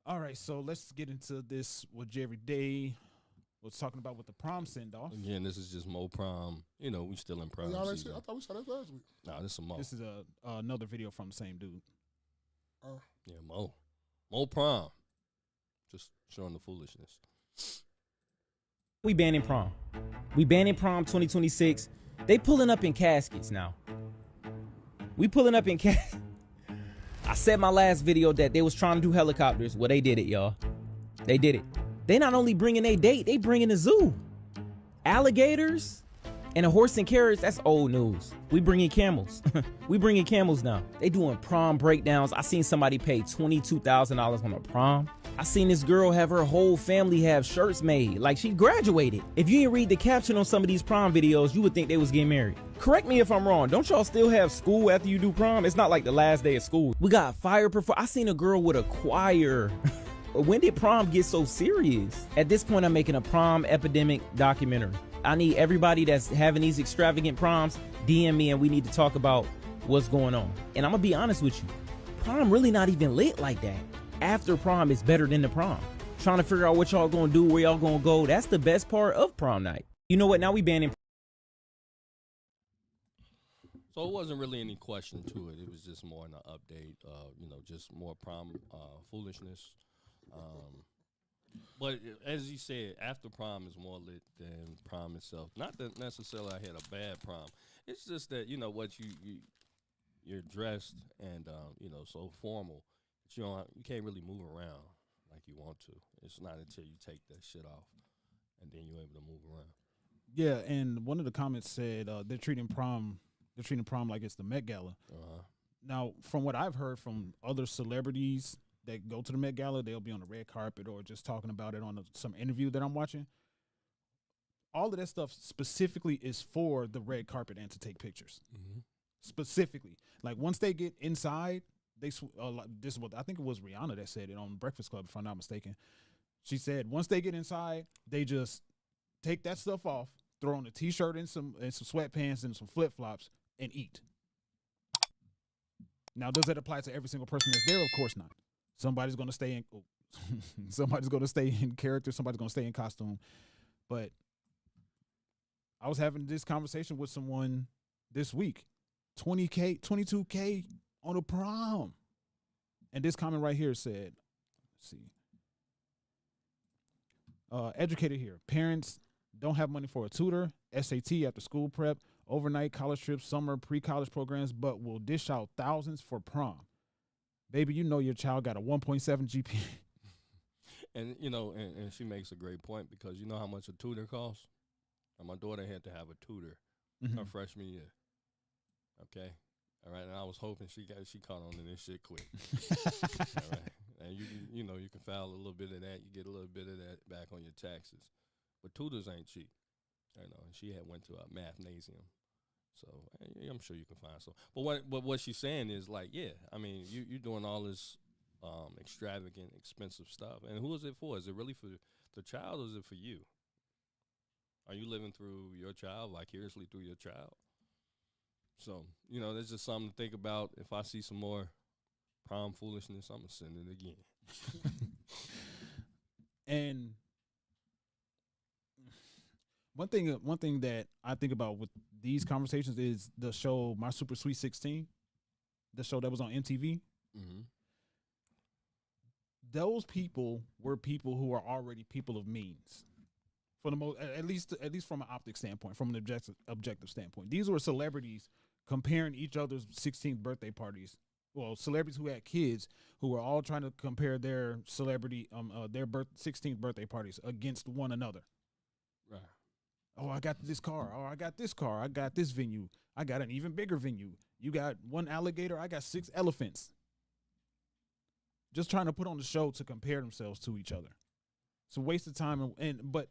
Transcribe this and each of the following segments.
All right, so let's get into this. What Jerry Day was talking about with the prom send off. Again, this is just Mo Prom. You know, we still in prom Y'all ain't season. I thought we saw that last week. Nah, this is Mo. This is another video from the same dude. Yeah, Mo Prom. Just showing the foolishness. We banning prom. We banning prom 2026. They pulling up in caskets now. We pulling up in caskets. I said my last video that they was trying to do helicopters. Well, they did it, y'all. They did it. They not only bringing a date, they bringing a zoo. Alligators and a horse and carriage, that's old news. We bringing camels. We bringing camels now. They doing prom breakdowns. I seen somebody pay $22,000 on a prom. I seen this girl have her whole family have shirts made like she graduated. If you didn't read the caption on some of these prom videos, you would think they was getting married. Correct me if I'm wrong. Don't y'all still have school after you do prom? It's not like the last day of school. We got fire I seen a girl with a choir. When did prom get so serious? At this point, I'm making a prom epidemic documentary. I need everybody that's having these extravagant proms, DM me and we need to talk about what's going on. And I'm gonna be honest with you, prom really not even lit like that. After prom is better than the prom. Trying to figure out what y'all gonna do, where y'all gonna go. That's the best part of prom night. You know what? Now we banning. So it wasn't really any question to it. It was just more an update. Just more prom foolishness. But as you said, after prom is more lit than prom itself. Not that necessarily I had a bad prom. It's just that what you're dressed and so formal that you can't really move around like you want to. It's not until you take that shit off and then you're able to move around. Yeah, and one of the comments said they're treating prom like it's the Met Gala. Now, from what I've heard from other celebrities that go to the Met Gala, they'll be on the red carpet or just talking about it on some interview that I'm watching. All of that stuff specifically is for the red carpet and to take pictures. Mm-hmm. Specifically, like once they get inside, this is what I think it was Rihanna that said it on Breakfast Club, if I'm not mistaken. She said once they get inside, they just take that stuff off, throw on a t-shirt and some sweatpants and some flip-flops and eat. Now, does that apply to every single person that's there? Of course not. Somebody's going to stay in somebody's going to stay in character, somebody's going to stay in costume. But I was having this conversation with someone this week. $20K, $22K on a prom. And this comment right here said, let's see. Educated here. Parents don't have money for a tutor, SAT after school prep, overnight college trips, summer pre-college programs, but will dish out thousands for prom. Baby, you know your child got a 1.7 GPA. And, and she makes a great point because you know how much a tutor costs? And my daughter had to have a tutor her freshman year. Okay? All right, and I was hoping she caught on to this shit quick. All right. And you can file a little bit of that. You get a little bit of that back on your taxes. But tutors ain't cheap. And she had went to a mathnasium. So I'm sure you can find some. But what she's saying is like, yeah, I mean, you're doing all this extravagant, expensive stuff. And who is it for? Is it really for the child or is it for you? Are you living through your child, vicariously through your child? So, there's just something to think about. If I see some more prom foolishness, I'm going to send it again. And one thing that I think about with these conversations is the show My Super Sweet 16, the show that was on MTV. Mm-hmm. Those people were people who are already people of means, for the most, at least from an optic standpoint, from an objective standpoint. These were celebrities comparing each other's 16th birthday parties. Well, celebrities who had kids who were all trying to compare their 16th birthday parties against one another. Right. Oh, I got this car. Oh, I got this car. I got this venue. I got an even bigger venue. You got one alligator. I got 6 elephants. Just trying to put on the show to compare themselves to each other. It's a waste of time. But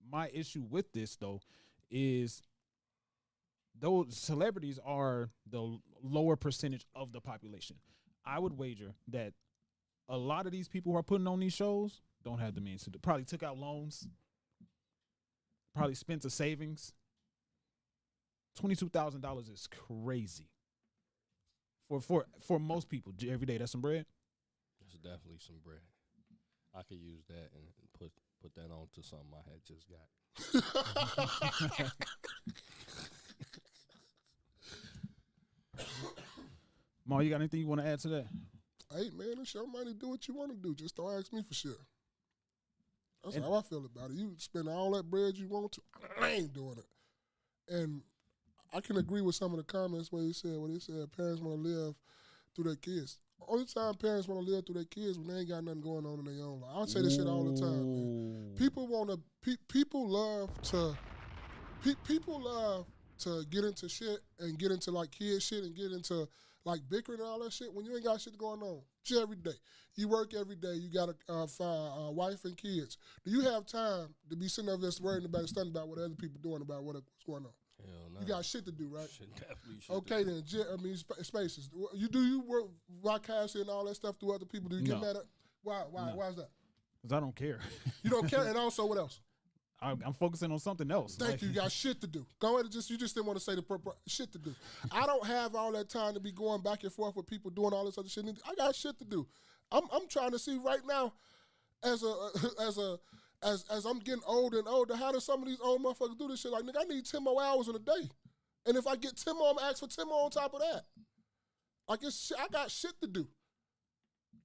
my issue with this, though, is those celebrities are the lower percentage of the population. I would wager that a lot of these people who are putting on these shows don't have the means to probably took out loans. Probably spent a savings. $22,000 is crazy. For most people every day. That's some bread. That's definitely some bread. I could use that and put that on to something I had just got. Ma, you got anything you want to add to that? Hey, man, it's your money. Do what you want to do. Just don't ask me for shit. That's how I feel about it. You spend all that bread you want to. I ain't doing it. And I can agree with some of the comments where he said parents want to live through their kids. Only time parents want to live through their kids when they ain't got nothing going on in their own life. I say this shit all the time, man. People love to get into shit and get into like kid shit and get into like bickering and all that shit when you ain't got shit going on. Shit every day. You work every day. You got a wife and kids. Do you have time to be sitting over there worrying about and studying about what other people doing about what's going on? Hell no. You got shit to do, right? Definitely shit okay, then. Spaces. You work vicariously and all that stuff through other people. Do you get mad at? Why is that? Because I don't care. You don't care, and also what else? I'm focusing on something else. Thank you. You got shit to do. Go ahead and you just didn't want to say the shit to do. I don't have all that time to be going back and forth with people doing all this other shit. I got shit to do. I'm trying to see right now, as I'm getting older and older, how do some of these old motherfuckers do this shit? Like, nigga, I need 10 more hours in a day. And if I get 10 more, I'm going to ask for 10 more on top of that. Like, I got shit to do.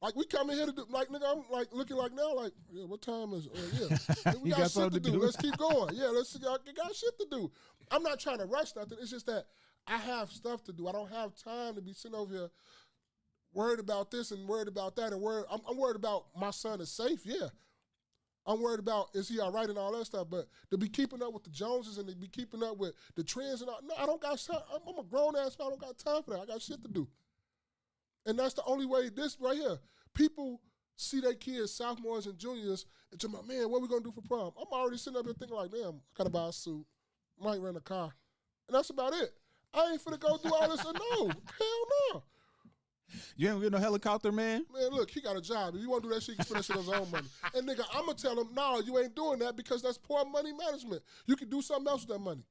Like, we come in here to do, like, nigga, I'm, like, looking like now, like, yeah, what time is it? Yeah, we got shit to do. Let's keep going. Yeah, I got shit to do. I'm not trying to rush nothing. It's just that I have stuff to do. I don't have time to be sitting over here worried about this and worried about that. And I'm worried about my son is safe, yeah. I'm worried about is he all right and all that stuff. But to be keeping up with the Joneses and to be keeping up with the trends and all, no, I don't got time. I'm a grown-ass man. I don't got time for that. I got shit to do. And that's the only way, this right here, people see their kids, sophomores and juniors, and tell me, man, what we going to do for prom? I'm already sitting up here thinking like, damn, I got to buy a suit, might rent a car. And that's about it. I ain't finna go through all this. No, hell no. You ain't get no helicopter, man? Man, look, he got a job. If you want to do that shit, he can spend that shit on his own money. And nigga, I'm going to tell him, no, you ain't doing that because that's poor money management. You can do something else with that money.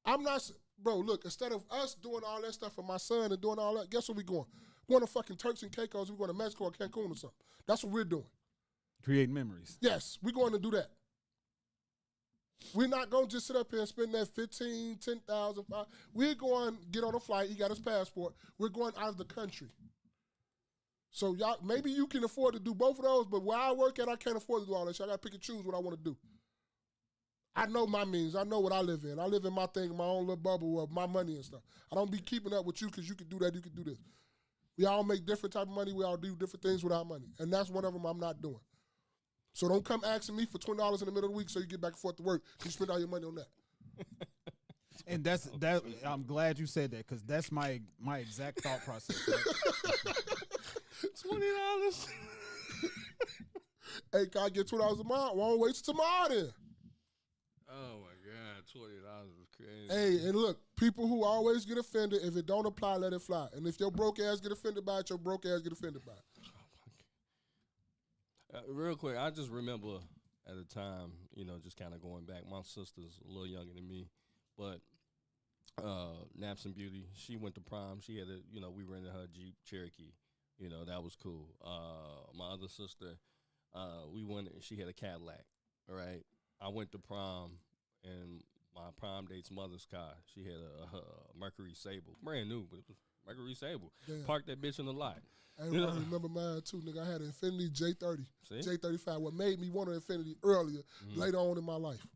I'm not, bro, look, instead of us doing all that stuff for my son and doing all that, guess where we going? We're going to fucking Turks and Caicos. We're going to Mexico or Cancun or something. That's what we're doing. Create memories. Yes, we're going to do that. We're not going to just sit up here and spend that $15,000, $10,000. We're going to get on a flight. He got his passport. We're going out of the country. So y'all, maybe you can afford to do both of those, but where I work at, I can't afford to do all that shit. I got to pick and choose what I want to do. I know my means. I know what I live in. I live in my thing, my own little bubble of my money and stuff. I don't be keeping up with you because you can do that, you can do this. We all make different type of money. We all do different things with our money. And that's one of them I'm not doing. So don't come asking me for $20 in the middle of the week so you get back and forth to work. You spend all your money on that. And that. I'm glad you said that because that's my exact thought process. Right? $20. Hey, can I get $20 tomorrow? Won't wait till tomorrow then. Oh my God, $20 is crazy. Hey, and look, people who always get offended, if it don't apply, let it fly. And if your broke ass get offended by it, your broke ass get offended by it. Real quick, I just remember at the time, just kind of going back. My sister's a little younger than me, but Naps and Beauty, she went to prom. She had we rented her Jeep Cherokee. That was cool. My other sister, we went. She had a Cadillac. All right. I went to prom, and my prom date's mother's car. She had a Mercury Sable, brand new, but it was Mercury Sable. Damn. Parked that bitch in the lot. I remember mine too, nigga. I had an Infiniti J30, J35. What made me want an Infiniti earlier, later on in my life.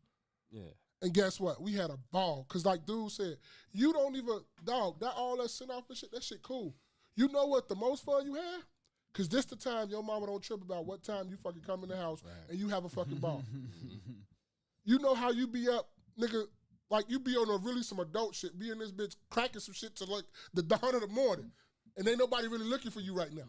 Yeah. And guess what? We had a ball. Because like dude said, you don't even, dog, all that send off and shit, that shit cool. You know what the most fun you have? Because this the time your mama don't trip about what time you fucking come in the house and you have a fucking ball. You know how you be up, nigga, like you be on really some adult shit, be in this bitch cracking some shit to like the dawn of the morning. And ain't nobody really looking for you right now.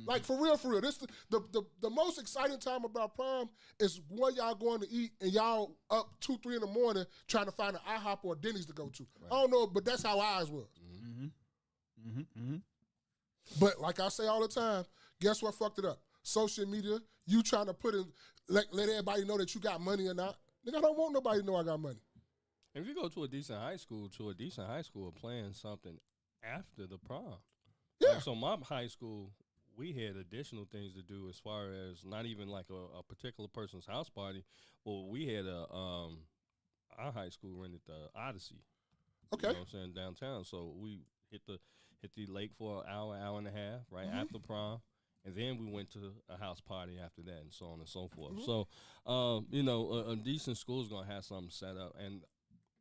Like, for real. This the most exciting time about prom is when y'all going to eat and y'all up 2, 3 in the morning trying to find an IHOP or a Denny's to go to. Right. I don't know, but that's how ours was. But like I say all the time, guess what fucked it up? Social media, you trying to put in, let everybody know that you got money or not. Nigga, I don't want nobody to know I got money. If you go to a decent high school, are playing something after the prom. Yeah. Like, so my high school we had additional things to do as far as not even like a particular person's house party. Well, we had our high school rented the Odyssey. Okay. You know what I'm saying, downtown. So we hit the lake for an hour and a half, right after prom. And then we went to a house party after that, and so on and so forth. So, you know, a decent school is going to have something set up. And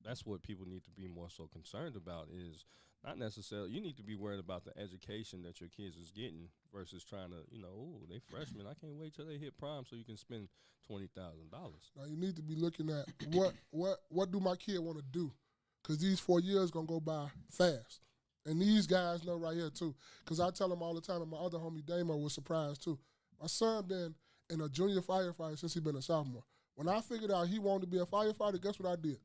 that's what people need to be more so concerned about is not necessarily, you need to be worried about the education that your kids is getting versus trying to, you know, oh, they freshmen. I can't wait till they hit prom so you can spend $20,000. Now you need to be looking at what do my kid want to do? Because these 4 years going to go by fast. And these guys know right here, too. Because I tell them all the time, and my other homie, Damo, was surprised, too. My son been in a junior firefighter since he been a sophomore. When I figured out he wanted to be a firefighter, guess what I did?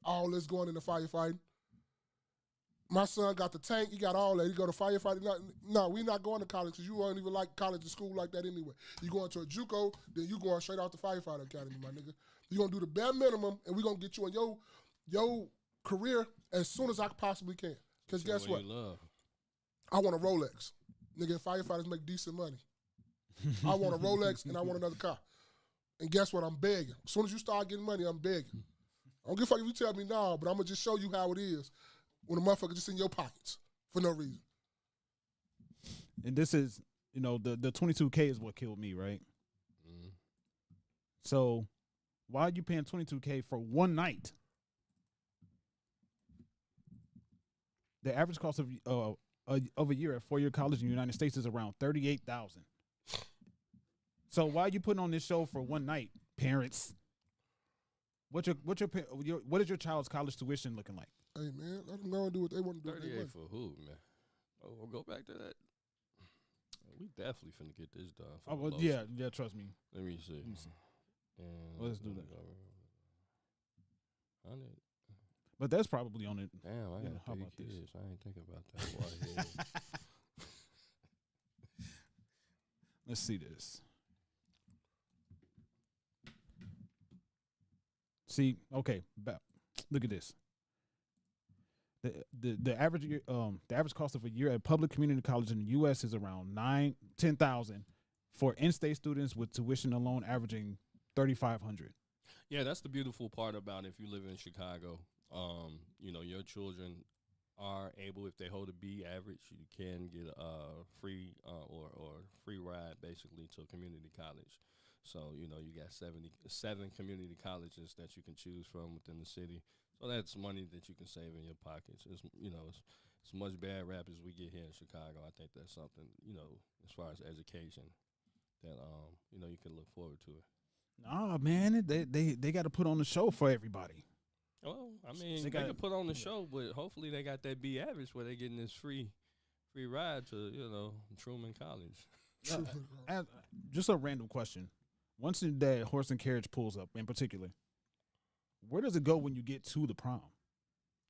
All this going into firefighting. My son got the tank. He got all that. He go to firefighting. No, we not going to college because you don't even like college or school like that anyway. You going to a JUCO, then you going straight out to firefighter academy, my nigga. You going to do the bare minimum, and we going to get you in your career as soon as I possibly can. Because guess what? I want a Rolex. Nigga, firefighters make decent money. I want a Rolex and I want another car. And guess what? I'm begging. As soon as you start getting money, I'm begging. I don't give a fuck if you tell me no, but I'm going to just show you how it is when a motherfucker just in your pockets for no reason. And this is, you know, the 22K is what killed me, right? Mm-hmm. So why are you paying $22K for one night? The average cost of a year at 4-year college in the United States is around $38,000. So why are you putting on this show for one night, parents? What is your child's college tuition looking like? Hey man, let them go and do what they want to do. 38 for who, man? Oh, we'll go back to that. We definitely finna get this done. Oh, well, yeah, trust me. Let me see. Let's do that. 100. But that's probably on it. Damn, I got how three about kids. this? I ain't think about that. Let's see this. See, okay, look at this. The average cost of a year at public community college in the U.S. is around $10,000 for in-state students with tuition alone averaging $3,500. Yeah, that's the beautiful part about if you live in Chicago. You know, your children are able, if they hold a B average, you can get a free or free ride basically to a community college. So, you know, you got 77 community colleges that you can choose from within the city. So that's money that you can save in your pockets. It's, you know, it's much bad rap as we get here in Chicago. I think that's something, you know, as far as education that, you know, you can look forward to it. Nah, man, they got to put on the show for everybody. Well, I mean, they can put on the show, but hopefully they got that B average where they're getting this free ride to, you know, Truman College. Just a random question. Once that horse and carriage pulls up, in particular, where does it go when you get to the prom?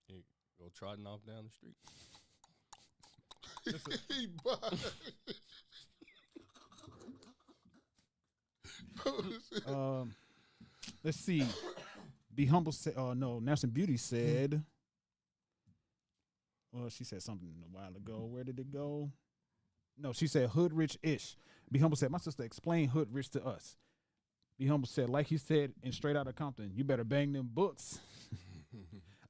You go trotting off down the street. Let's see. Be humble. No, National Beauty said. Well, she said something a while ago. Where did it go? No, she said hood rich ish. Be humble said, my sister explained hood rich to us. Be humble said, like he said in Straight Outta Compton, you better bang them books.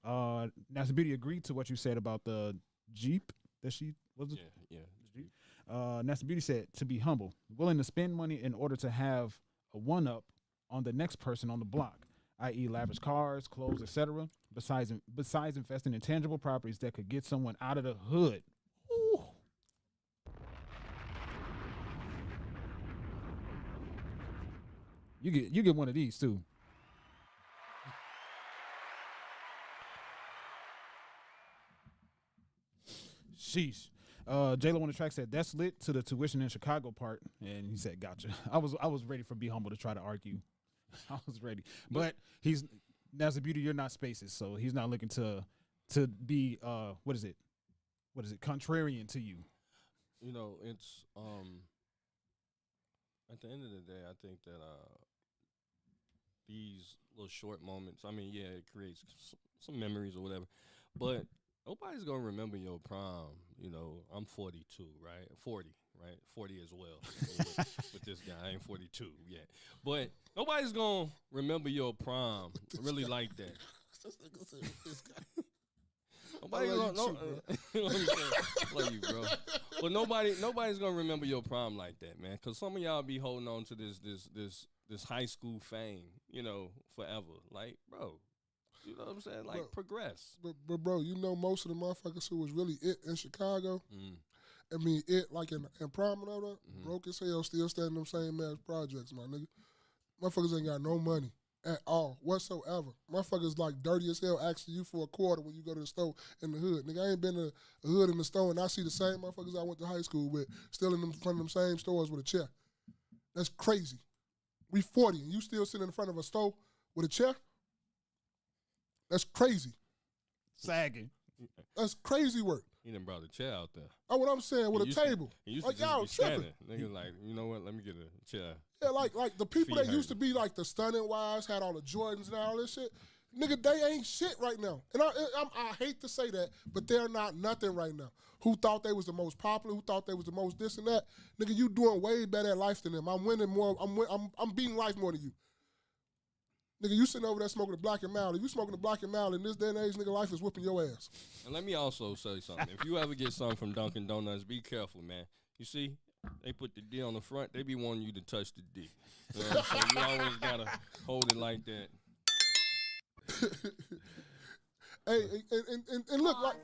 National Beauty agreed to what you said about the Jeep that she was. Yeah. Jeep. National Beauty said to be humble, willing to spend money in order to have a one up on the next person on the block, i.e., lavish cars, clothes, etc. Besides investing in tangible properties that could get someone out of the hood. Ooh. You get one of these too. Sheesh. J-Lo on the track said that's lit to the tuition in Chicago part, and he said gotcha. I was ready for Be Humble to try to argue. I was ready, but that's the beauty. You're not Spaces, so he's not looking to be what is it contrarian to you. You know, it's at the end of the day, I think that these little short moments, I mean, yeah, it creates some memories or whatever, but nobody's gonna remember your prom. You know, I'm 42, right? 40, right? 40 as well with this guy. I ain't 42 yet. But nobody's going to remember your prom really like that. Nobody gonna, love you, bro. But nobody's gonna remember your prom like that, man. Cause some of y'all be holding on to this high school fame, you know, forever. Like, bro, you know what I'm saying? Like, progress. But bro, you know, most of the motherfuckers who was really it in Chicago. I mean, it like in prom and all that, broke as hell, still standing them same ass projects, my nigga. Motherfuckers ain't got no money. At all, whatsoever. Motherfuckers like dirty as hell asking you for a quarter when you go to the store in the hood. Nigga, I ain't been to a hood in the store and I see the same motherfuckers I went to high school with still in front of them same stores with a chair. That's crazy. We 40 and you still sitting in front of a store with a chair? That's crazy. Sagging. That's crazy work. He done brought a chair out there. Oh, what I'm saying, with a table. He used like, to just be tripping. standing. Nigga like, you know what, let me get a chair. Yeah, like the people Feet that used to be like the stunning wives, had all the Jordans and all this shit. Nigga, they ain't shit right now. And I hate to say that, but they're not nothing right now. Who thought they was the most popular? Who thought they was the most this and that? Nigga, you doing way better at life than them. I'm winning more. I'm beating life more than you. Nigga, you sitting over there smoking a Black and Mild. If you smoking a Black and Mild in this day and age, nigga, life is whooping your ass. And let me also say something. If you ever get something from Dunkin' Donuts, be careful, man. You see, they put the D on the front. They be wanting you to touch the D. You know what I'm saying? You always got to hold it like that. Hey, and look like